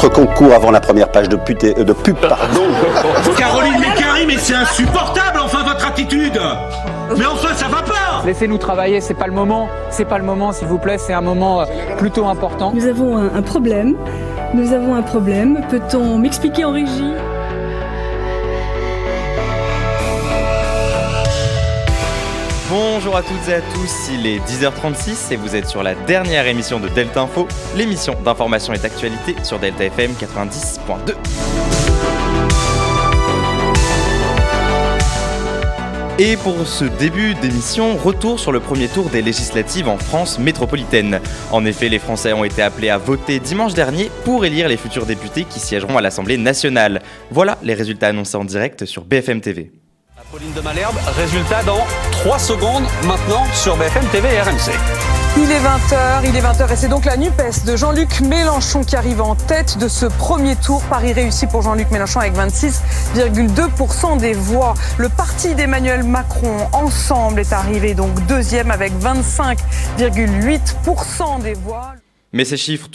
4 concours avant la première page de pub, pardon. Caroline Mécari, mais c'est insupportable, enfin, votre attitude. Mais enfin, ça va pas. Laissez-nous travailler, c'est pas le moment, s'il vous plaît, c'est un moment plutôt important. Nous avons un problème, peut-on m'expliquer en régie ? Bonjour à toutes et à tous, il est 10h36 et vous êtes sur la dernière émission de Delta Info, l'émission d'information et d'actualité sur Delta FM 90.2. Et pour ce début d'émission, retour sur le premier tour des législatives en France métropolitaine. En effet, les Français ont été appelés à voter dimanche dernier pour élire les futurs députés qui siégeront à l'Assemblée nationale. Voilà les résultats annoncés en direct sur BFM TV. Pauline de Malherbe, résultat dans 3 secondes maintenant sur BFM TV et RMC. Il est 20h et c'est donc la NUPES de Jean-Luc Mélenchon qui arrive en tête de ce premier tour. Pari réussi pour Jean-Luc Mélenchon avec 26,2% des voix. Le parti d'Emmanuel Macron, Ensemble, est arrivé donc deuxième avec 25,8% des voix. Mais ces chiffres,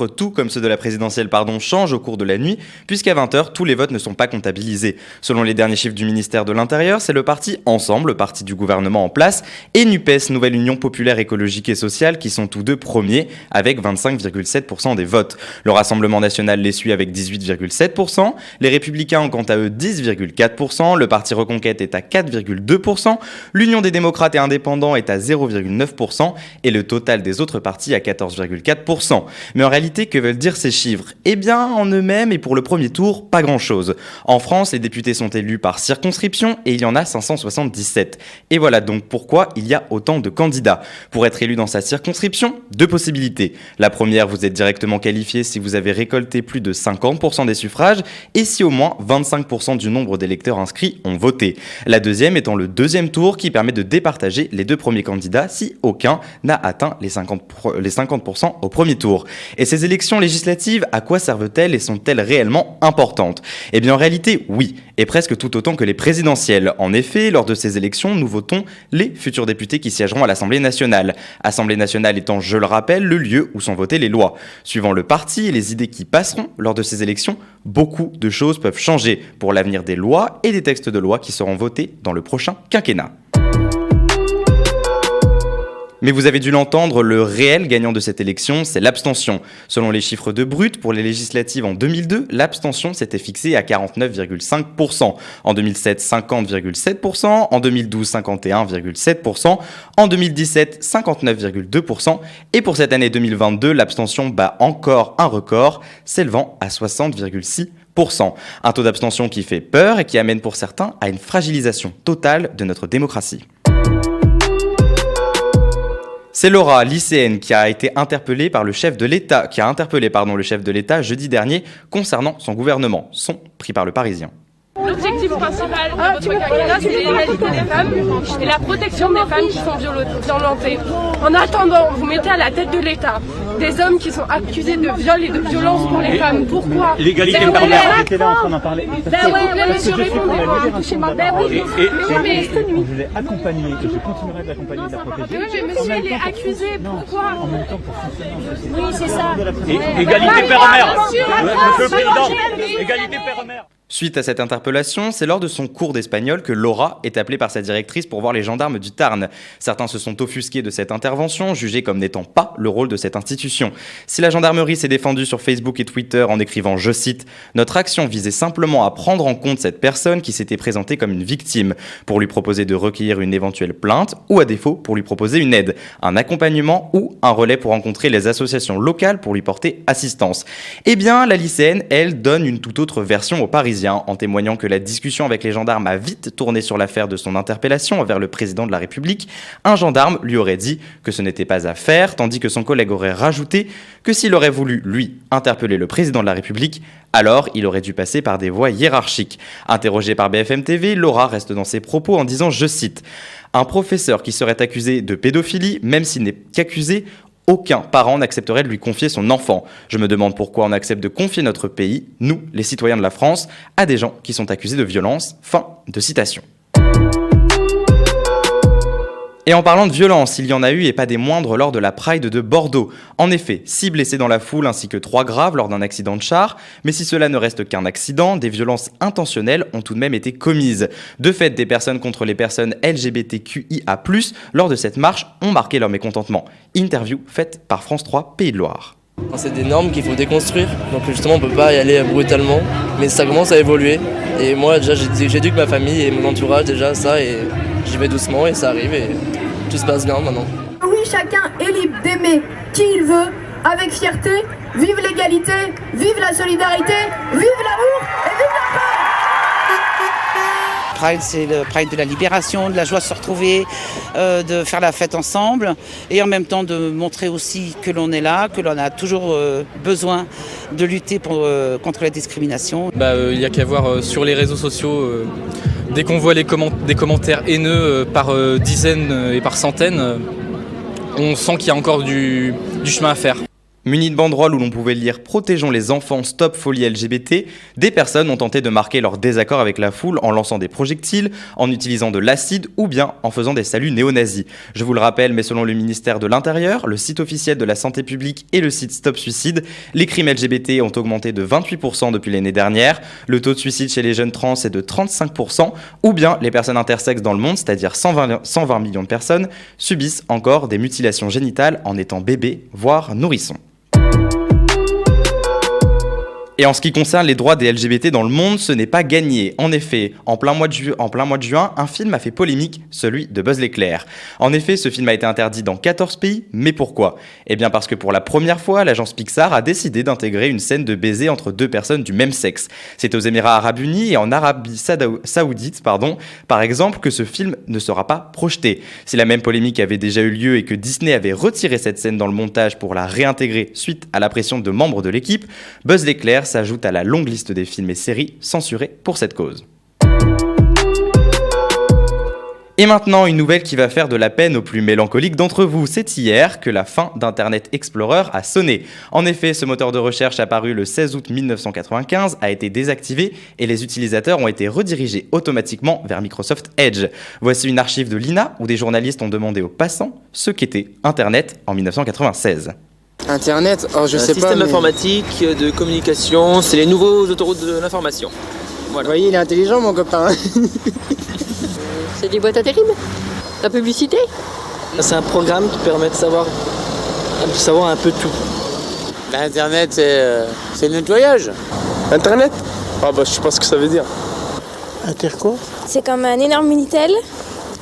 tout comme ceux de la présidentielle, changent au cours de la nuit, puisqu'à 20h, tous les votes ne sont pas comptabilisés. Selon les derniers chiffres du ministère de l'Intérieur, c'est le parti Ensemble, le parti du gouvernement en place, et NUPES, Nouvelle Union Populaire Écologique et Sociale, qui sont tous deux premiers, avec 25,7% des votes. Le Rassemblement National les suit avec 18,7%, les Républicains ont quant à eux 10,4%, le parti Reconquête est à 4,2%, l'Union des démocrates et indépendants est à 0,9%, et le total des autres partis à 14,4%. Mais en réalité, que veulent dire ces chiffres ? Eh bien, en eux-mêmes et pour le premier tour, pas grand-chose. En France, les députés sont élus par circonscription et il y en a 577. Et voilà donc pourquoi il y a autant de candidats. Pour être élu dans sa circonscription, 2 possibilités. La première, vous êtes directement qualifié si vous avez récolté plus de 50% des suffrages et si au moins 25% du nombre d'électeurs inscrits ont voté. La deuxième étant le deuxième tour qui permet de départager les 2 premiers candidats si aucun n'a atteint les 50% au premier tour. Et ces élections législatives, à quoi servent-elles et sont-elles réellement importantes ? Eh bien en réalité, oui, et presque tout autant que les présidentielles. En effet, lors de ces élections, nous votons les futurs députés qui siégeront à l'Assemblée nationale. Assemblée nationale étant, je le rappelle, le lieu où sont votées les lois. Suivant le parti et les idées qui passeront lors de ces élections, beaucoup de choses peuvent changer pour l'avenir des lois et des textes de loi qui seront votés dans le prochain quinquennat. Mais vous avez dû l'entendre, le réel gagnant de cette élection, c'est l'abstention. Selon les chiffres de Brut, pour les législatives en 2002, l'abstention s'était fixée à 49,5%. En 2007, 50,7%. En 2012, 51,7%. En 2017, 59,2%. Et pour cette année 2022, l'abstention bat encore un record, s'élevant à 60,6%. Un taux d'abstention qui fait peur et qui amène pour certains à une fragilisation totale de notre démocratie. C'est Laura, lycéenne, qui a interpellé le chef de l'État jeudi dernier concernant son gouvernement, sont pris par le Parisien. L'objectif principal de votre quinquennat, c'est l'égalité des femmes et la protection des femmes qui sont violentées. En attendant, vous mettez à la tête de l'État des hommes qui sont accusés de viol et de violence pour les femmes. Pourquoi ? L'égalité on était là en train d'en parler. Monsieur, répondez-moi. Je l'ai accompagné et je continuerai de l'accompagner et de la protéger. Oui, mais monsieur, il est accusé. Pourquoi ? En même temps pour fonctionner. Oui, c'est ça. Égalité père-mère. Monsieur le Président, égalité père-mère. Suite à cette interpellation, c'est lors de son cours d'espagnol que Laura est appelée par sa directrice pour voir les gendarmes du Tarn. Certains se sont offusqués de cette intervention, jugée comme n'étant pas le rôle de cette institution. Si la gendarmerie s'est défendue sur Facebook et Twitter en écrivant, je cite, « Notre action visait simplement à prendre en compte cette personne qui s'était présentée comme une victime, pour lui proposer de recueillir une éventuelle plainte ou à défaut pour lui proposer une aide, un accompagnement ou un relais pour rencontrer les associations locales pour lui porter assistance. » Eh bien, la lycéenne, elle, donne une toute autre version aux Parisiens, en témoignant que la discussion avec les gendarmes a vite tourné sur l'affaire de son interpellation envers le président de la République. Un gendarme lui aurait dit que ce n'était pas à faire, tandis que son collègue aurait rajouté que s'il aurait voulu, lui, interpeller le président de la République, alors il aurait dû passer par des voies hiérarchiques. Interrogée par BFM TV, Laura reste dans ses propos en disant, je cite, « Un professeur qui serait accusé de pédophilie, même s'il n'est qu'accusé, aucun parent n'accepterait de lui confier son enfant. Je me demande pourquoi on accepte de confier notre pays, nous, les citoyens de la France, à des gens qui sont accusés de violence. » Fin de citation. Et en parlant de violence, il y en a eu et pas des moindres lors de la Pride de Bordeaux. En effet, 6 blessés dans la foule ainsi que 3 graves lors d'un accident de char. Mais si cela ne reste qu'un accident, des violences intentionnelles ont tout de même été commises. De fait, des personnes contre les personnes LGBTQIA+, lors de cette marche, ont marqué leur mécontentement. Interview faite par France 3 Pays de Loire. C'est des normes qu'il faut déconstruire, donc justement on peut pas y aller brutalement, mais ça commence à évoluer. Et moi déjà j'éduque ma famille et mon entourage déjà ça, et j'y vais doucement et ça arrive et tout se passe bien maintenant. Oui, chacun est libre d'aimer qui il veut, avec fierté. Vive l'égalité, vive la solidarité, vive l'amour et vive la paix. Pride, c'est le Pride de la libération, de la joie de se retrouver, de faire la fête ensemble et en même temps de montrer aussi que l'on est là, que l'on a toujours besoin de lutter contre la discrimination. Il n'y a qu'à voir sur les réseaux sociaux, dès qu'on voit des commentaires haineux par dizaines et par centaines, on sent qu'il y a encore du chemin à faire. Munis de banderoles où l'on pouvait lire « Protégeons les enfants, stop folie LGBT », des personnes ont tenté de marquer leur désaccord avec la foule en lançant des projectiles, en utilisant de l'acide ou bien en faisant des saluts néo-nazis. Je vous le rappelle, mais selon le ministère de l'Intérieur, le site officiel de la santé publique et le site Stop Suicide, les crimes LGBT ont augmenté de 28% depuis l'année dernière, le taux de suicide chez les jeunes trans est de 35%, ou bien les personnes intersexes dans le monde, c'est-à-dire 120 millions de personnes, subissent encore des mutilations génitales en étant bébés, voire nourrissons. Et en ce qui concerne les droits des LGBT dans le monde, ce n'est pas gagné. En effet, en plein mois de juin, un film a fait polémique, celui de Buzz l'éclair. En effet, ce film a été interdit dans 14 pays, mais pourquoi ? Eh bien parce que pour la première fois, l'agence Pixar a décidé d'intégrer une scène de baiser entre deux personnes du même sexe. C'est aux Émirats Arabes Unis et en Arabie Saoudite, par exemple, que ce film ne sera pas projeté. Si la même polémique avait déjà eu lieu et que Disney avait retiré cette scène dans le montage pour la réintégrer suite à la pression de membres de l'équipe, Buzz l'éclair s'ajoute à la longue liste des films et séries censurés pour cette cause. Et maintenant, une nouvelle qui va faire de la peine aux plus mélancoliques d'entre vous. C'est hier que la fin d'Internet Explorer a sonné. En effet, ce moteur de recherche apparu le 16 août 1995 a été désactivé et les utilisateurs ont été redirigés automatiquement vers Microsoft Edge. Voici une archive de l'INA où des journalistes ont demandé aux passants ce qu'était Internet en 1996. Internet, je sais pas. Système informatique de communication, c'est les nouveaux autoroutes de l'information. Voilà. Vous voyez, il est intelligent, mon copain. C'est des boîtes à terribles. La publicité. C'est un programme qui permet de savoir un peu tout. Internet, c'est le nettoyage. Internet ? Je sais pas ce que ça veut dire. Inter quoi ? C'est comme un énorme Minitel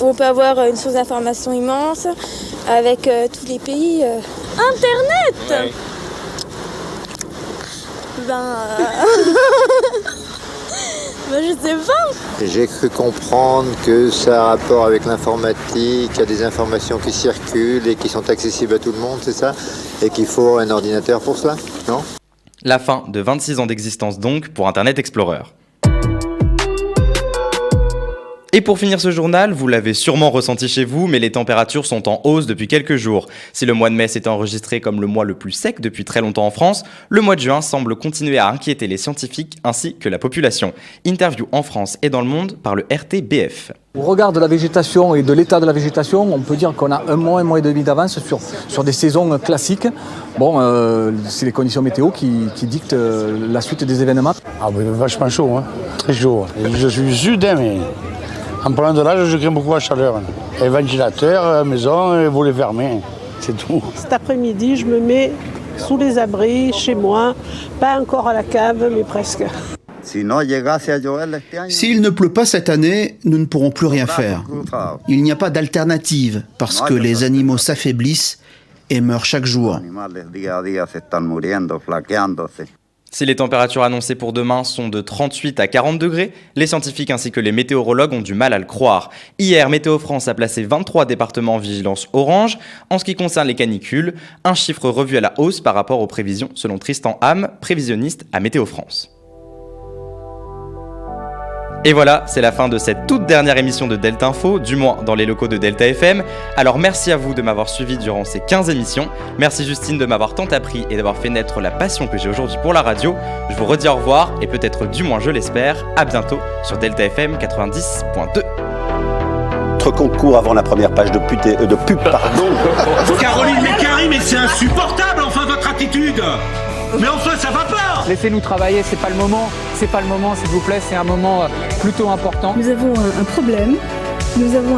où on peut avoir une source d'information immense avec tous les pays. Internet. Ouais. Je sais pas. J'ai cru comprendre que ça a rapport avec l'informatique, il y a des informations qui circulent et qui sont accessibles à tout le monde, c'est ça ? Et qu'il faut un ordinateur pour cela, non ? La fin de 26 ans d'existence donc pour Internet Explorer. Et pour finir ce journal, vous l'avez sûrement ressenti chez vous, mais les températures sont en hausse depuis quelques jours. Si le mois de mai s'est enregistré comme le mois le plus sec depuis très longtemps en France, le mois de juin semble continuer à inquiéter les scientifiques ainsi que la population. Interview en France et dans le monde par le RTBF. Au regard de la végétation et de l'état de la végétation, on peut dire qu'on a un mois et demi d'avance sur des saisons classiques. C'est les conditions météo qui dictent la suite des événements. Vachement chaud, très chaud. Je suis sudin, mais... En parlant de l'âge, je crains beaucoup la chaleur. Et ventilateur, maison, volets fermés, c'est tout. Cet après-midi, je me mets sous les abris, chez moi, pas encore à la cave, mais presque. S'il ne pleut pas cette année, nous ne pourrons plus rien faire. Il n'y a pas d'alternative, parce que les animaux s'affaiblissent et meurent chaque jour. Si les températures annoncées pour demain sont de 38 à 40 degrés, les scientifiques ainsi que les météorologues ont du mal à le croire. Hier, Météo France a placé 23 départements en vigilance orange. En ce qui concerne les canicules, un chiffre revu à la hausse par rapport aux prévisions selon Tristan Ham, prévisionniste à Météo France. Et voilà, c'est la fin de cette toute dernière émission de Delta Info, du moins dans les locaux de Delta FM. Alors merci à vous de m'avoir suivi durant ces 15 émissions. Merci Justine de m'avoir tant appris et d'avoir fait naître la passion que j'ai aujourd'hui pour la radio. Je vous redis au revoir et peut-être du moins je l'espère, à bientôt sur Delta FM 90.2. votre concours avant la première page de pub, pardon. Caroline Mécari, mais c'est insupportable, enfin, votre attitude. Mais enfin, ça va pas. Laissez-nous travailler, c'est pas le moment, s'il vous plaît, c'est un moment plutôt important. Nous avons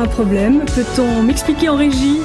un problème. Peut-on m'expliquer en régie